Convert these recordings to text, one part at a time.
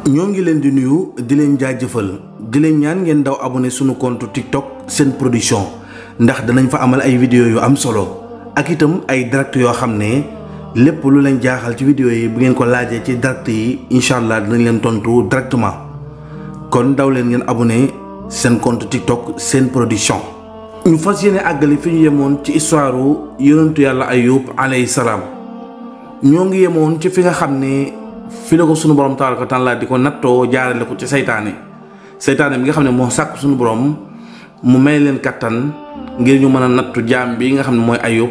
ñoo ngi leen di nuyu di leen jaajëfal di leen ñaan ngeen daw abonné sunu compte TikTok Sen Production ndax danañ fa amal ay vidéo yu am solo ak itam ay direct yoo xam ne lépp lu leen jaaxal ci vidéo yi bu ngeen ko laajee ci direct yi incha allah dinañ leen tontu directement kon daw leen ngeen abonné seen compte TikTok Sen Production. ñu fas yéene àggali fi ñu yemoon ci histoire yonentu yàlla Ayub alayhi salaam ñoo ngi yemoon ci fi nga xam ne fi la ko sunu borom tabaaraka wa taala di ko nattoo jaarale ko ci seytaane bi nga xam ne moo sàkk sunu borom mu may leen kattan ngir ñu mën a nattu jaam bi nga xam ne mooy Ayub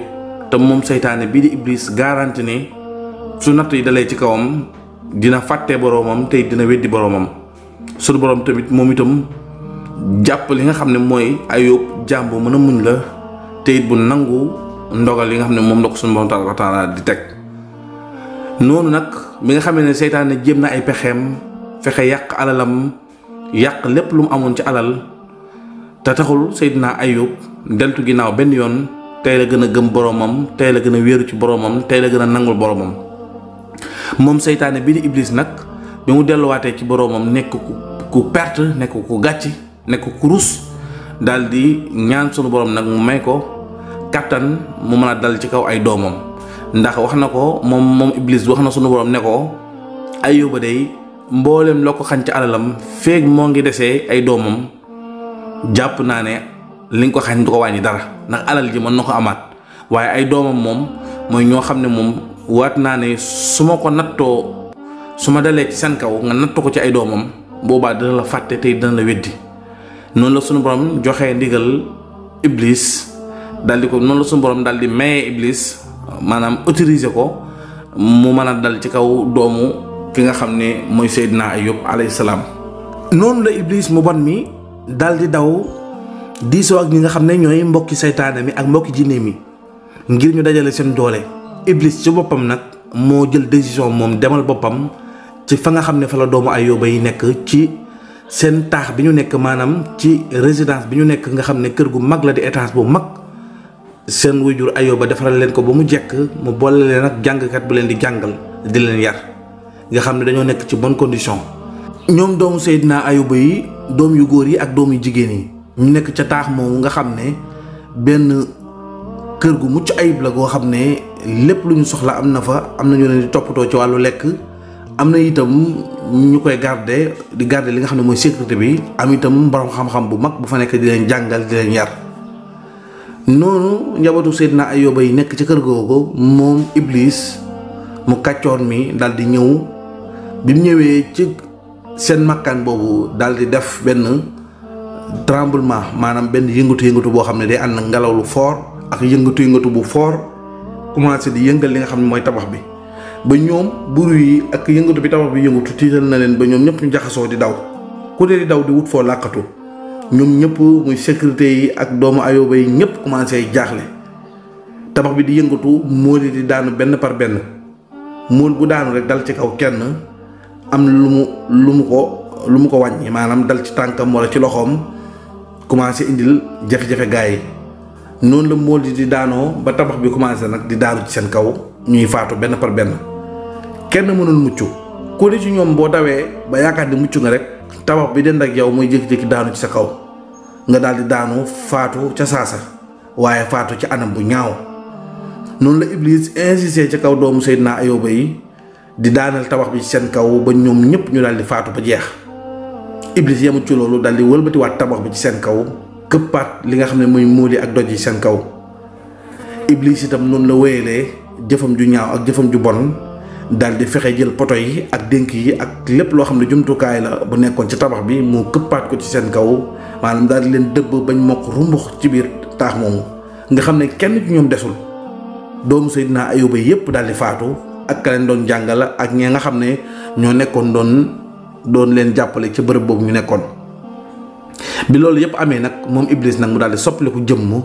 te moom seytaane bii di Iblis garanti ne su natt yi dalee ci kawam dina fàtte boroomam tey dina weddi boroomam sunu borom tamit moom itam jàpp li nga xam ne mooy Ayub jaam bu mën a muñ la te it bu nangu ndogal yi nga xam ne moom la ko sunu borom tabaaraka wa taala di teg. noonu nag bi nga xamee ne seytaane jéem na ay pexeem fexe yàq alalam yàq lépp lu mu amoon ci alal te taxul Seydina Ayub deltu ginnaaw benn yoon tey la gën a gëm boroomam tey la gën a wéeru ci boroomam tey la gën a nangul boroomam moom seytaane bii di Iblis nag bi mu delluwaatee ci boroomam nekk ku perte nekk ku gàcc nekk ku rus daal di ñaan sunu boroom nag mu may ko kattan mu mën a dal ci kaw ay doomam. ndax wax na ko moom Iblis wax na sunu borom ne ko Ayuba day mboolem loo ko xañ ci alalam feeg moo ngi desee ay doomam jàpp naa ne li nga ko xañ du ko wàññi dara ndax alal ji mën na ko amaat waaye ay doomam moom mooy ñoo xam ne moom waat naa ne su ma ko nattoo su ma dalee ci seen kaw nga nattoo ko ci ay doomam boobaa dina la fàtte tey dina la weddi noonu la sunu borom joxee ndigal Iblis daal di ko noonu la sunu borom daal di mayee Iblis. maanaam autorisé ko mu mën a dal ci kaw doomu ki nga xam ne mooy Seydina Ayub alayhi salaam. noonu la Iblis mu bon mi dal di daw diisoo ak ñi nga xam ne ñooy mbokki seytaane mi ak mbokki jinne mi ngir ñu dajale seen doole. Iblis ci boppam nag moo jël décision moom demal boppam ci fa nga xam ne fa la doomu Ayuba yi nekk ci seen taax bi ñu nekk maanaam ci résidence bi ñu nekk nga xam ne kër gu mag la di étage bu mag. seen wujur Ayuba defaral leen ko ba mu jekk mu boole leen ak jàngkat bu leen di jàngal di leen yar nga xam ne dañoo nekk ci bonne condition. ñoom doomu Seydina Ayuba yi doom yu góor yi ak doom yu jigéen yi ñu nekk ca taax moomu nga xam ne benn kër gu mucc ayib la goo xam ne lépp lu ñu soxla am na fa am na ñu leen di toppatoo ci wàllu lekk am na itam ñu koy garder di garder li nga xam ne mooy sécurité bi am itam borom xam-xam bu mag bu fa nekk di leen jàngal di leen yar. noonu njabootu Seydina Ayuba yi nekk ci kër googu moom Iblis mu kàccoon mi daal di ñëw bi mu ñëwee ci seen makkaan boobu daal di def benn tremblement maanaam benn yëngatu boo xam ne day ànd ngelaw lu fort ak yëngatu bu fort commencé di yëngal li nga xam ne mooy tabax bi ba ñoom buru yi ak yëngatu bi tabax bi yëngatu tiital na leen ba ñoom ñëpp ñu jaxasoo di daw ku dee di daw di wut foo làqatu ñoom ñëpp muy sécurité yi ak doomu Ayuba yi ñëpp commencé jaaxle tabax bi di yëngatu mool yi di daanu benn par benn mool bu daanu rek dal ci kaw kenn am lu mu ko wàññi maanaam dal ci tànkam wala ci loxoom commencé indil jafe-jafe gaa yi noonu la mool yi di daanoo ba tabax bi commencé nag di daanu ci seen kaw ñuy faatu benn par benn kenn mënul mucc ku ne ci ñoom boo dawee ba yaakaar di mucc nga rek tabax bi dend ak yow mooy jékki-jékki daanu ci sa kaw nga daal di daanu faatu ca saasa waaye faatu ci anam bu ñaaw noonu la Iblis insisté ci kaw doomu Seydina Ayuba yi di daanal tabax bi ci seen kaw ba ñoom ñëpp ñu daal di faatu ba jeex Iblis yemut ci loolu daal di wëlbatiwaat tabax bi ci seen kaw këppaat li nga xam ne mooy móoli ak doj yi seen kaw Iblis itam noonu la wéyalee jëfam ju ñaaw ak jëfam ju bon daal di fexe jël poto yi ak dénk yi ak lépp loo xam ne jumtukaay la bu nekkoon ci tabax bi mu këppaat ko ci seen kaw maanaam daal di leen dëbb bañ mokk rumbux ci biir taax moomu nga xam ne kenn ci ñoom desul doomu Seydina Ayuba yépp daal di faatu ak ka leen doon jàngal ak ñi nga xam ne ñoo nekkoon doon leen jàppale ci bërëb boobu ñu nekkoon. bi loolu yépp amee nag moom Iblis nag mu daal di soppaliku jëmm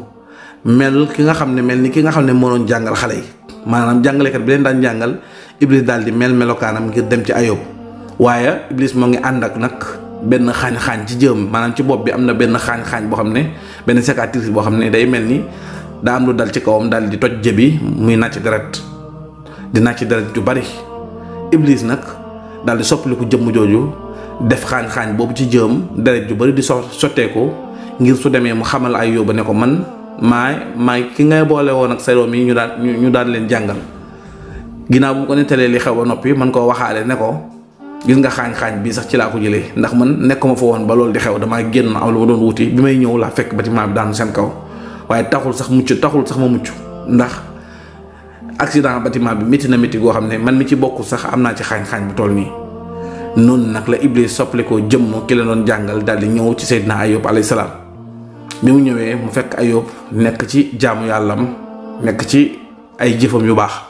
mel ki nga xam ne mel ni ki nga xam ne moo doon jàngal xale yi maanaam jàngalekat bi leen daan jàngal. Iblis daal di melokaanam ngir dem ci Ayub waaye Iblis moo ngi ànd ak nag benn xaañ-xaañ ci jëm maanaam ci bopp bi am na benn xaañ-xaañ boo xam ne benn cicatrice boo xam ne day mel ni daa am lu dal ci kawam daal di toj jëbi muy nàcc deret di nàcc deret ju bari Iblis nag daal di soppaliku jëmm jooju def xaañ-xaañ boobu ci jëm deret ju bari di sotteeku ngir su demee mu xamal Ayyuba ne ko man maay ki ngay boole woon ak sa doom yi ñu daan leen jàngal. ginnaaw bu mu ko nettalee li xew ba noppi man koo waxaale ne ko gis nga xaañ-xaañ bii sax ci laa ko jëlee ndax man nekkuma fa woon ba loolu di xew damaa génn am lu ma doon wuti bi may ñëw laa fekk bâtiment bi daanu seen kaw waaye taxul sax ma mucc ndax accident bâtiment bi métti na métti goo xam ne man mi ci bokkul sax am naa ci xaañ-xaañ bu toll nii. noonu nag la Iblis soppali ko jëmm ki la doon jàngal daal di ñëw ci Seydina Ayyub alayhi salaam bi mu ñëwee mu fekk Ayyub nekk ci jaamu yàllam nekk ci ay jëfam yu baax.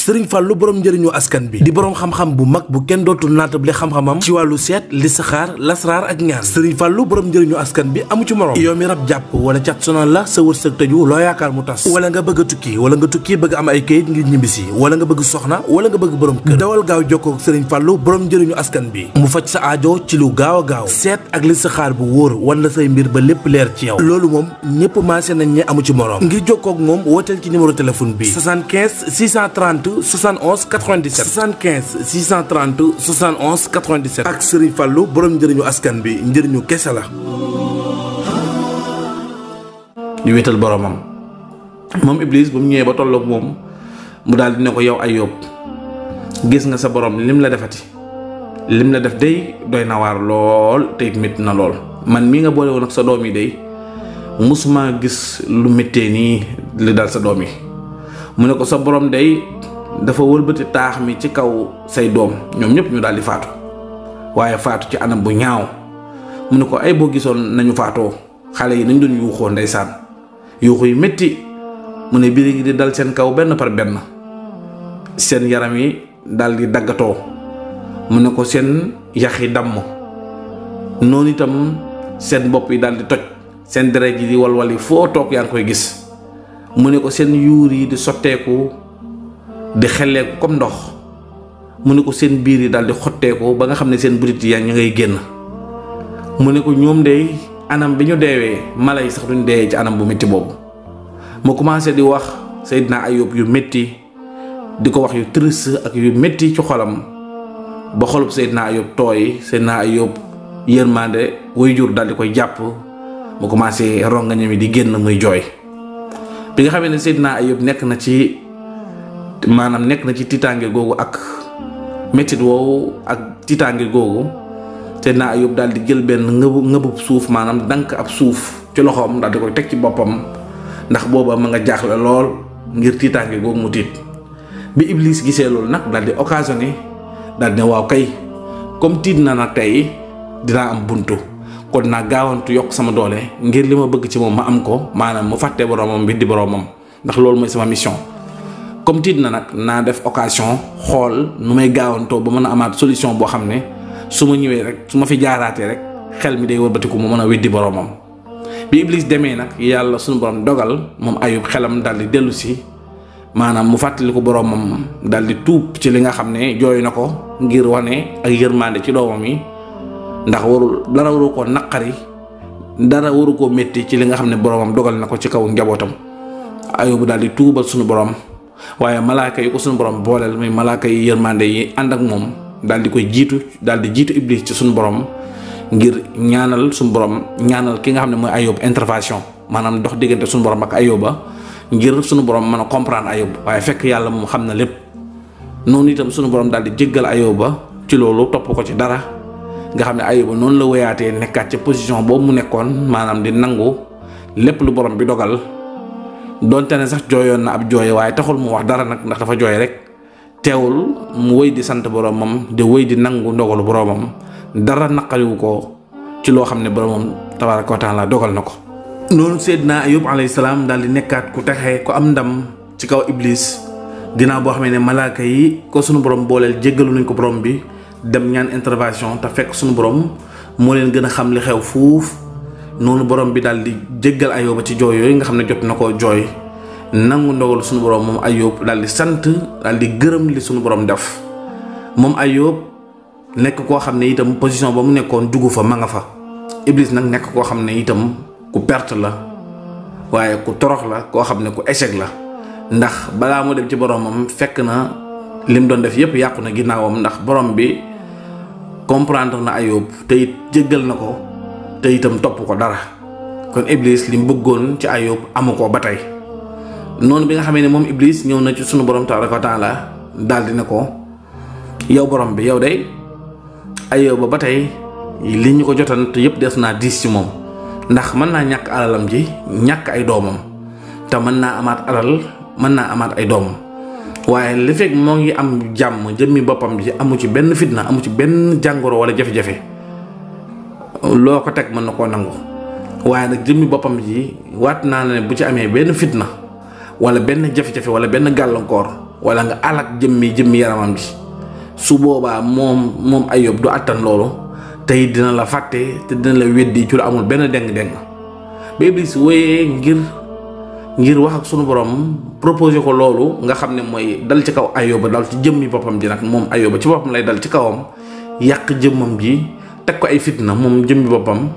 Sëriñ Fallou borom njëriñu askan bi di borom xam-xam bu mag bu kenn dootul naatable xam-xamam ci wàllu seet listixaar lasraar ak ñaan. Sëriñ Fallou borom njëriñu askan bi amu ci morom. yow mi rab jàpp wala cat sonal la sa wërsëg tëju loo yaakaar mu tas wala nga bëgg a tukki wala nga tukki bëgg am ay kayit ngir ñibbisi wala nga bëgg soxna wala nga bëgg borom kër dawal gaaw jokkoo ak Sëriñ Fallou borom njëriñu askan bi mu faj sa aajo ci lu gaaw a gaaw seet ak listixaar bu wóor wan la say mbir ba lépp leer ci yow loolu moom ñëpp maase nañ ñe amu ci morom ngir jokkoo ak moom wooteel ci numéro téléphone bi 75 630 71 97 75 630 71 97 ak Serigne Fallou borom njëriñu askan bi njëriñu kese la. di wéetal boromam moom Iblis ba mu ñëwee ba tolloog moom mu daal di ne ko yow Ayyub gis nga sa borom lim la defati lim la def day doy na waar lool te it métti na lool man mii nga boole woon ak sa doom yi day musuma gis lu méttee nii li dal sa doom yi mu ne ko sa borom day dafa wëlbati taax mi ci kaw say doom ñoom ñëpp ñu daal di faatu waaye faatu ci anam bu ñaaw mu ne ko ay boo gisoon nañu faatoo xale yi nañ doon yuuxoo ndeysaan yuuxu yu métti mu ne biir gi di dal seen kaw benn par benn seen yaram yi daal di daggatoo mu ne ko seen yax yi damm noonu itam seen bopp yi daal di toj seen deret yi di walwal yi foo toog yaa ngi koy gis mu ne ko seen yuur yi di sotteeku di xelleeku comme ndox mu ne ko seen biir yi daal di xotteeku ba nga xam ne seen butit yaa ñu ngay génn mu ne ko ñoom de anam bi ñu deewee mala yi sax duñ dee ci anam bu métti boobu mu commencé di wax Seydina Ayyub yu métti di ko wax yu triste ak yu métti ci xolam ba xolub Seydina Ayyub tooy Seydina Ayyub yërmande waajur daal di koy jàpp mu commencé rongañam yi di génn muy jooy bi nga xamee ne Seydina Ayyub nekk na ci tiitaange googu ak méttit woowu ak tiitaange googu Seydina Ayyub daal di jël benn ngëbub suuf maanaam dank ab suuf ci loxoom daal di koy teg ci boppam ndax booba ma nga jaaxle lool ngir tiitaange googu mu tiit bi Iblis gisee loolu nag daal di occasionné daal di ne waaw kay comme tiit na nag tey dinaa am buntu kon naa gaawantu yokk sama doole ngir li ma bëgg ci moom ma am ko maanaam mu fàtte boromam bi di boromam ndax loolu mooy sama mission comme tiit na nag naa def occasion xool nu may gaawantoo ba mën a amaat solution boo xam ne su ma ñëwee rek su ma fi jaaraatee rek xel mi day wëlbatiku mu mën a weddi boromam bi Iblis demee nag yàlla suñu borom dogal moom Ayyub xelam daal di dellu si maanaam mu fàttali ko boromam daal di tuub ci li nga xam ne jooy na ko ngir wane ak yërmande ci doomam yi ndax dara waru koo naqari dara waru koo métti ci li nga xam ne boromam dogal na ko ci kaw njabootam Ayyub daal di tuubal suñu borom waaye malaaka yi ko suñu borom booleel muy malaaka yi yërmande yi ànd ak moom daal di koy jiitu Iblis ci suñu borom ngir ñaanal suñu borom ñaanal ki nga xam ne mooy Ayyub intervention maanaam dox diggante suñu borom ak Ayyuba ngir suñu borom mën a comprendre Ayyub waaye fekk yàlla moom xam na lépp noonu itam suñu borom daal di jéggal Ayyuba ci loolu topp ko ci dara nga xam ne Ayyuba noonu la wéyaatee nekkaat ci position boobu mu nekkoon maanaam di nangu lépp lu borom bi dogal donte ne sax jooyoon na ab jooye waaye taxul mu wax dara nag ndax dafa jooy rek teewul mu wéy di sant boromam di wéy di nangu ndogalu boromam dara naqariwu ko ci loo xam ne boromam tabaaraka wa taala dogal na ko. noonu Seydina Ayyub alayhi salaam daal di nekkaat ku texe ku am ndam ci kaw Iblis ginnaaw boo xamee ne malaaka yi ko sunu borom booleel jéggalu nañ ko borom bi dem ñaan intervention te fekk sunu borom moo leen gën a xam li xew fuuf noonu borom bi daal di jéggal Ayyuba ci jooy yooyu nga xam ne jot na koo jooy nangu ndogal sunu borom moom Ayyub daal di sant daal di gërëm li sunu borom def moom Ayyub nekk koo xam ne itam position ba mu nekkoon jugu fa ma nga fa Iblis nag nekk koo xam ne itam ku perte la waaye ku torox la koo xam ne ku échec la ndax balaa mu dem ci boromam fekk na lim doon def yépp yàqu na ginnaawam ndax borom bi comprendre na Ayub te it jéggal na ko te itam topp ko dara. kon Iblis lim bëggoon ci Ayub amu ko ba tey noonu bi nga xamee ne moom Iblis ñëw na ci sunu borom tabaraka wa taala daal di ne ko yow borom bi yow day Ayub ba tey li ñu ko jotan te yépp des naa diis ci moom ndax mën naa ñàkk alalam ji ñàkk ay doomam te mën naa amaat alal mën naa amaat ay doomam waaye li fekk moo ngi am jàmm jëmmi boppam ji amu ci benn fitna amu ci benn jàngoro wala jafe-jafe loo ko teg mën na koo nangu waaye nag jëmmi boppam ji waat naa ne bu ci amee benn fitna wala benn jafe-jafe wala benn gàllankoor wala nga alak jëmmi yaramam ji su boobaa moom Ayub du àttan loolu tey dina la fàtte te dina la weddi ci lu amul benn deng-deng ba Iblis wéyee ngir wax ak sunu borom proposé ko loolu nga xam ne mooy dal ci kaw Ayuba dal ci jëmmi boppam ji nag moom Ayuba ci boppam lay dal ci kawam yàq jëmmam ji teg ko ay fitna moom jëmmi boppam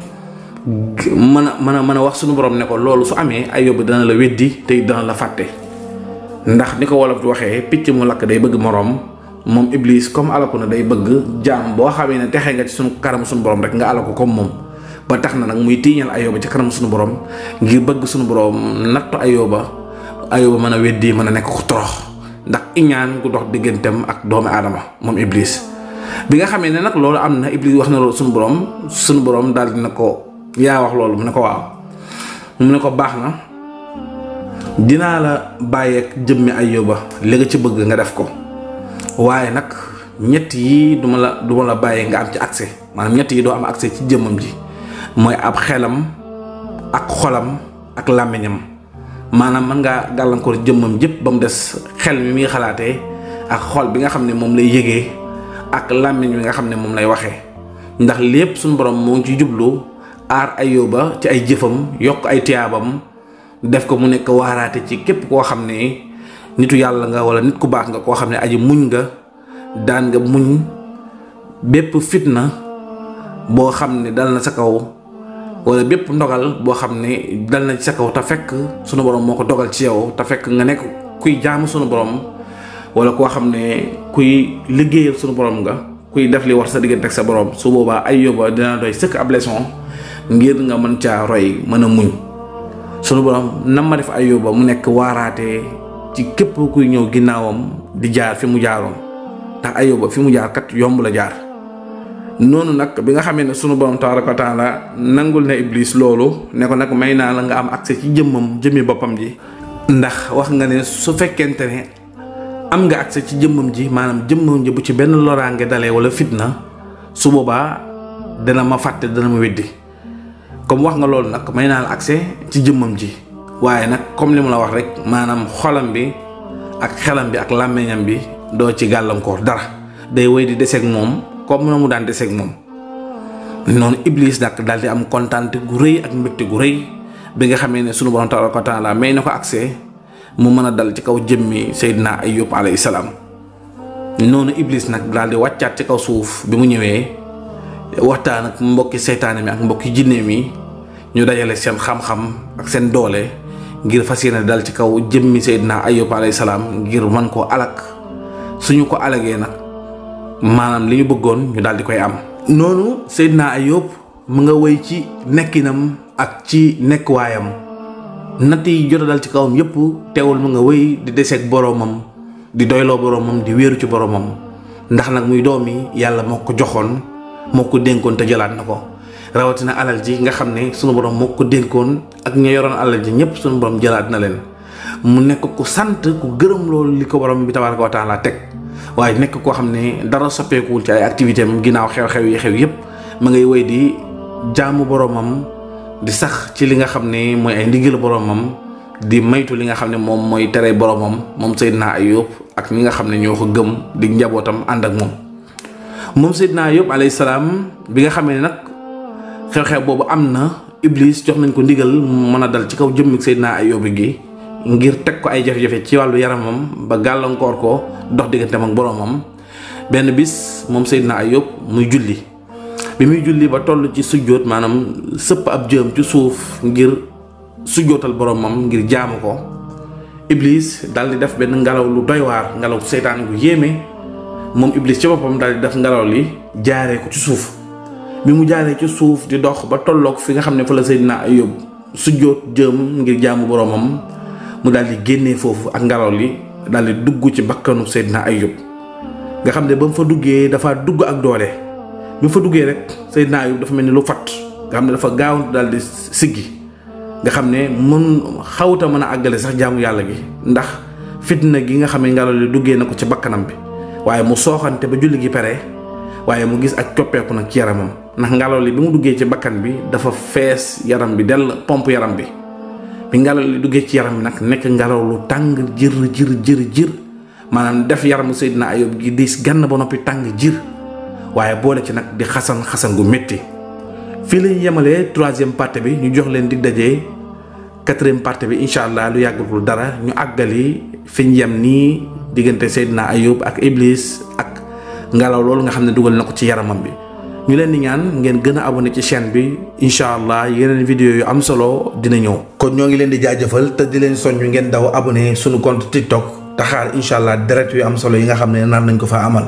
mën a wax sunu borom ne ko loolu su amee Ayuba dana la weddi te dana la fàtte ndax ni ko wolof di waxee picc mu lakk day bëgg moroom moom Iblis comme alaku na day bëgg jaam boo xamee ne texee nga ci sunu kanam sunu borom rek nga alaku comme moom ba tax na nag muy tiiñal Ayuba ci kanam sunu borom ngir bëgg sunu borom nattu Ayuba mën a weddi mën a nekk ko torox ndax iñaan gu dox digganteem ak doomu aadama moom Iblis bi nga xamee ne nag loolu am na Iblis wax na loolu sunu borom daal dina ko yaa wax loolu mu ne ko waaw mu ne ko baax na dinaa la bàyyeek jëmmi Ayuba li nga ci bëgg nga def ko waaye nag ñett yi duma la bàyyee nga am ci accès maanaam ñett yi doo am accès ci jëmmam ji mooy ab xelam ak xolam ak làmmiñam maanaam mën ngaa gàllankoor jëmmam jëpp ba mu des xel mi muy xalaatee ak xol bi nga xam ne moom lay yëgee ak làmmiñ bi nga xam ne moom lay waxee ndax lépp suñu borom moo ngi ci jublu aar Ayuba ci ay jëfam yokk ay tiyaabam def ko mu nekk waaraate ci képp koo xam ne nitu yàlla nga wala nit ku baax nga koo xam ne aji muñ nga daan nga muñ bépp fitna boo xam ne dal na sa kaw wala bépp ndogal boo xam ne dal na ci sa kaw te fekk sunu borom moo ko dogal ci yow te fekk nga nekk kuy jaamu sunu borom wala koo xam ne kuy liggéeyal sunu borom nga kuy def li war sa diggante ak sa borom su boobaa Ayuba dina doy sëkk ab leçon ngir nga mën caa roy mën a muñ sunu borom nam ma def Ayuba mu nekk waaraate ci képp kuy ñëw ginnaawam di jaar fi mu jaaroon ndax Ayuba fi mu jaar kat yomb la jaar noonu nag bi nga xamee ne sunu borom tabaraka wa taala nangul na Iblis loolu ne ko nag may naa la nga am accès ci jëmmi boppam ji ndax wax nga ne su fekkente ne am nga accès ci jëmmam ji maanaam jëmmam ji bu ci benn loraange dalee wala fitna su boobaa dana ma fàtte dana ma weddi comme wax nga loolu nag may naa la accès ci jëmmam ji waaye nag comme li mu la wax rek maanaam xolam bi ak xelam bi ak làmmiñam bi doo ci gàllankoor dara day wéy di deseeg moom comme na mu daan deseeg moom noonu Iblis nag daal di am kontaante gu rëy ak mbégte gu rëy bi nga xamee ne sunu borom tabaraka wa taala may na ko accès mu mën a dal ci kaw jëmmi Seydina Ayub alayhi salaam noonu Iblis nag daal di wàccaat ci kaw suuf bi mu ñëwee waxtaan ak mbokki seytaane mi ak mbokki jinne mi ñu dajale seen xam-xam ak seen doole ngir fas yéene dal ci kaw jëmmi Seydina Ayub alayhi salaam ngir mën koo alak suñu ko alagee nag maanaam li ñu bëggoon ñu daal di koy am. noonu Seydina Ayub mu nga wéy ci nekkinam ak ci nekkuwaayam natt yi jot a dal ci kawam yépp teewul mu nga wéy di deseeg boroomam di doyloo boroomam di wéeru ci boroomam ndax nag muy doom yi yàlla moo ko joxoon moo ko dénkoon te jëlaat na ko rawatina alal ji nga xam ne sunu borom moo ko dénkoon ak ña yoroon alal ji ñépp sunu borom jëlaat na leen mu nekk ku sant ku gërëm loolu li ko borom bi tabaaraka wa taala teg waaye nekk koo xam ne dara soppeekuwul ci ay activité am ginnaaw xew-xew yi xew yépp ma ngay wéy di jaamu boromam di sax ci li nga xam ne mooy ay ndigal boromam di maytu li nga xam ne moom mooy tere boromam moom Seydina Ayub ak ñi nga xam ne ñoo ko gëm di njabootam ànd ak moom Seydina Ayub alayhi salaam bi nga xam ne nag xew-xew boobu am na Iblis jox nañ ko ndigal mu mën a dal ci kaw jëmmi Seydina Ayub gi ngir teg ko ay jafe-jafe ci wàllu yaramam ba gàllankoor ko dox digganteem ak boromam benn bis moom Seydina Ayub muy julli bi muy julli ba toll ci sujjóot maanaam sëpp ab jëm ci suuf ngir sujjóotal boromam ngir jaamu ko Iblis daal di def benn ngelaw lu doy waar ngelaw seytaane gu yéeme moom Iblis ci boppam daal di def ngelaw li jaaree ko ci suuf bi mu jaaree ci suuf di dox ba tolloog fi nga xam ne fa la Seydina Ayub sujjóot jëm ngir jaamu boroomam mu daal di génnee foofu ak ngelaw li daal di dugg ci bakkanu Seydina Ayub nga xam ne ba mu fa duggee dafa dugg ak doole bi mu fa duggee rek Seydina Ayub dafa mel ni lu fat nga xam ne dafa gaawantu daal di siggi nga xam ne xawta mën a àggale sax jaamu yàlla gi ndax fitna gi nga xam ne ngelaw li duggee na ko ci bakkanam bi waaye mu sooxante ba julli gi pare waaye mu gis ak coppeeku nag ci yaramam ndax ngelaw li bi mu duggee ci bakkan bi dafa fees yaram bi dell pompe yaram bi ngelaw li duggee ci yaram bi nag nekk ngelaw lu tàng jër maanaam def yaramu Seydina Ayub gi diis gann ba noppi tàng jër waaye boole ci nag di xasan gu métti fii la ñu yemalee 3e partie bi ñu jox leen dig dajee 4e partie bi incha allah lu yàggatul dara ñu àggali fi ñu yem nii diggante Seydina Ayub ak Iblis ak ngelaw loolu nga xam ne dugal na ko ci yaramam bi ñu leen di ñaan ngeen gën a abonné ci chaîne bi incha allah yeneen vidéo yu am solo dina ñëw. kon ñoo ngi leen di jaajëfal te di leen soññ ngeen daw abonné suñu compte TikTok te xaar incha allah direct yu am solo yi nga xam ne naan nañ ko fa amal.